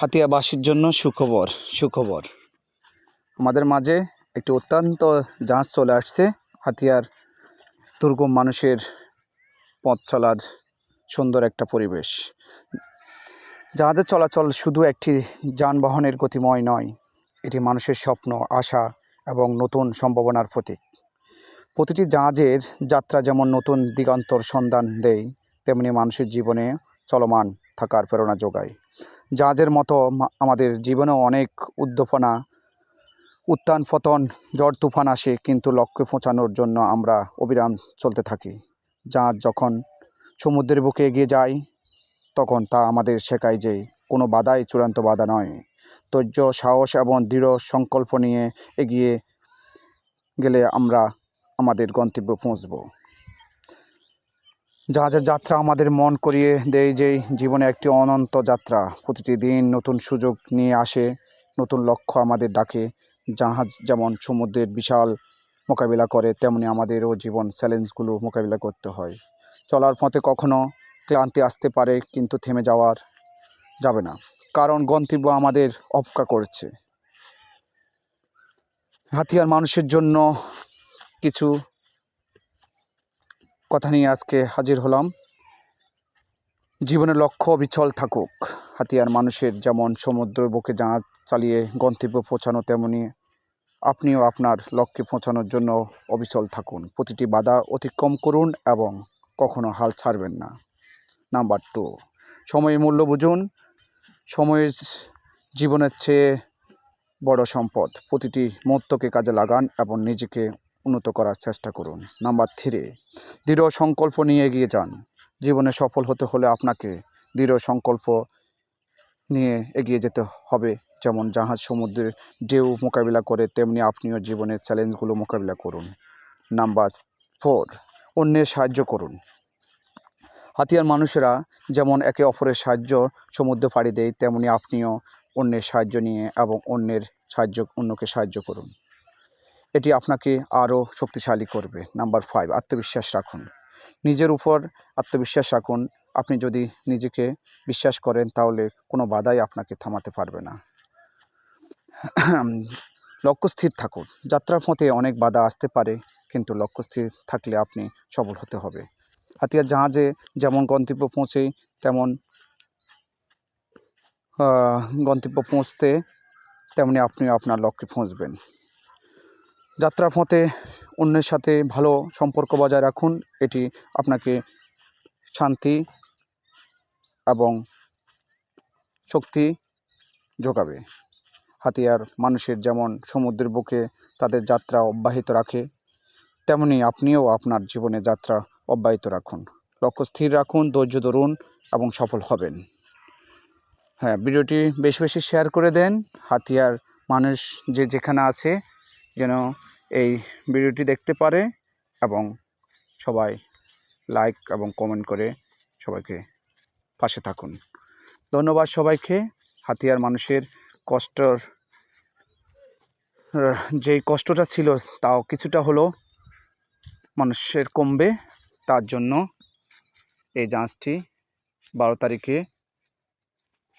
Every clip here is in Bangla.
হাতিয়াবাসীর জন্য সুখবর আমাদের মাঝে একটি অত্যন্ত জাহাজ চলে আসছে। হাতিয়ার দুর্গম মানুষের পথ চলার সুন্দর একটা পরিবেশ। জাহাজের চলাচল শুধু একটি যানবাহনের গতিময় নয়, এটি মানুষের স্বপ্ন, আশা এবং নতুন সম্ভাবনার প্রতীক। প্রতিটি জাহাজের যাত্রা যেমন নতুন দিগন্তর সন্ধান দেয়, তেমনি মানুষের জীবনে চলমান থাকার প্রেরণা যোগায়। জাহাজের মতো আমাদের জীবনেও অনেক উদ্দীপনা, উত্থান পতন, ঝড় তুফান আসে, কিন্তু লক্ষ্যে পৌঁছানোর জন্য আমরা অবিরাম চলতে থাকি। জাহাজ যখন সমুদ্রের বুকে এগিয়ে যায়, তখন তা আমাদের শেখায় যে কোনো বাধাই চূড়ান্ত বাধা নয়। ধৈর্য, সাহস এবং দৃঢ় সংকল্প নিয়ে এগিয়ে গেলে আমরা আমাদের গন্তব্যে পৌঁছব। জাহাজের যাত্রা আমাদের মন করিয়ে দেয় যে জীবনে একটি অনন্ত যাত্রা। প্রতিটি দিন নতুন সুযোগ নিয়ে আসে, নতুন লক্ষ্য আমাদের ডাকে। জাহাজ যেমন সমুদ্রের বিশাল মোকাবিলা করে, তেমনি আমাদেরও জীবন চ্যালেঞ্জগুলো মোকাবিলা করতে হয়। চলার পথে কখনো ক্লান্তি আসতে পারে, কিন্তু থেমে যাবে না, কারণ গন্তব্য আমাদের অপেক্ষা করছে। হাতিয়ার মানুষের জন্য কিছু কথা নিয়ে আজকে হাজির হলাম। জীবনের লক্ষ্য অবিচল থাকুক। হাতিয়ার মানুষের যেমন সমুদ্রের বুকে জাহাজ চালিয়ে গন্তব্যে পৌঁছানো, তেমনি আপনিও আপনার লক্ষ্যে পৌঁছানোর জন্য অবিচল থাকুন। প্রতিটি বাধা অতিক্রম করুন এবং কখনো হাল ছাড়বেন না। নাম্বার 2, সময়ের মূল্য বুঝুন। সময়ের জীবনের চেয়ে বড় সম্পদ। প্রতিটি মুহূর্তকে কাজে লাগান এবং নিজেকে উন্নত করার চেষ্টা করুন। নাম্বার 3, দৃঢ় সংকল্প নিয়ে এগিয়ে যান। জীবনে সফল হতে হলে আপনাকে দৃঢ় সংকল্প নিয়ে এগিয়ে যেতে হবে। যেমন জাহাজ সমুদ্রের ঢেউ মোকাবিলা করে, তেমনি আপনিও জীবনের চ্যালেঞ্জগুলো মোকাবিলা করুন। নাম্বার 4, অন্যের সাহায্য করুন। হাতিয়ার মানুষেরা যেমন একে অপরের সাহায্য সমুদ্র পাড়ি দেয়, তেমনি আপনিও অন্যের সাহায্য নিয়ে এবং অন্যকে সাহায্য করুন। এটি আপনাকে আরও শক্তিশালী করবে। নাম্বার 5, আত্মবিশ্বাস রাখুন। নিজের উপর আত্মবিশ্বাস রাখুন। আপনি যদি নিজেকে বিশ্বাস করেন, তাহলে কোনো বাধাই আপনাকে থামাতে পারবে না। লক্ষ্য স্থির থাকুন। যাত্রার পথে অনেক বাধা আসতে পারে, কিন্তু লক্ষ্য স্থির থাকলে আপনি সফল হতে হবে। হাতিয়ার জাহাজে যেমন গন্তব্য পৌঁছতে তেমনি আপনি আপনার লক্ষ্যে পৌঁছবেন। যাত্রার পথে অন্যের সাথে ভালো সম্পর্ক বজায় রাখুন। এটি আপনাকে শান্তি এবং শক্তি যোগাবে। হাতিয়ার মানুষের যেমন সমুদ্রের বুকে তাদের যাত্রা অব্যাহত রাখে, তেমনি আপনিও আপনার জীবনে যাত্রা অব্যাহত রাখুন। লক্ষ্য স্থির রাখুন, ধৈর্য ধরুন এবং সফল হবেন। ভিডিওটি বেশি বেশি শেয়ার করে দেন। হাতিয়ার মানুষ যেখানে আছে যেন এই ভিডিওটি দেখতে পারে, এবং সবাই লাইক এবং কমেন্ট করে সবাইকে পাশে থাকুন। ধন্যবাদ সবাইকে। হাতিয়ার মানুষের যেই কষ্টটা ছিল, তাও কিছুটা হলো মানুষের কমবে। তার জন্য এই জাহাজটি 12 তারিখে,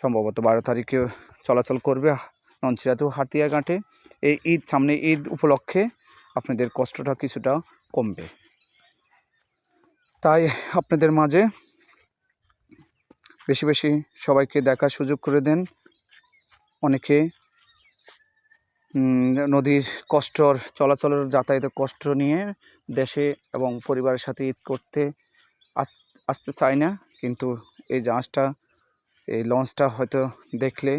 সম্ভবত 12 তারিখে চলাচল করবে নলছিরা টু হাতিয়াঘাটে। এই সামনে ঈদ উপলক্ষে আপনাদের কষ্টটা কিছুটা কমবে, তাই আপনাদের মাঝে বেশি বেশি সবাইকে দেখার সুযোগ করে দেন। অনেকে নদীর চলাচলের যাতায়াতের কষ্ট নিয়ে দেশে এবং পরিবারের সাথে ঈদ করতে আসতে চায় না, কিন্তু এই লঞ্চটা হয়তো দেখলে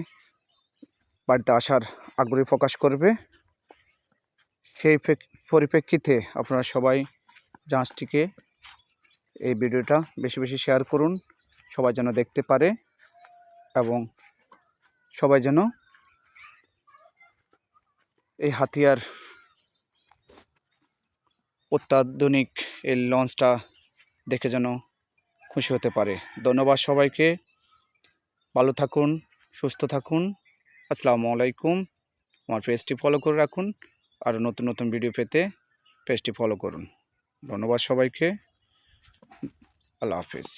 বাড়িতে আসার আগ্রহ প্রকাশ করবে। সেই পরিপ্রেক্ষিতে আপনারা সবাই জাহাজটিকে, এই ভিডিওটা বেশি বেশি শেয়ার করুন, সবাই যেন দেখতে পারে এবং সবাই যেন এই হাতিয়ার অত্যাধুনিক এই লঞ্চটা দেখে যেন খুশি হতে পারে। ধন্যবাদ সবাইকে। ভালো থাকুন, সুস্থ থাকুন। আসসালামু আলাইকুম। আমার পেজটি ফলো করে রাখুন, আর নতুন নতুন ভিডিও পেতে পেজটি ফলো করুন। ধন্যবাদ সবাইকে। আল্লাহ হাফিজ।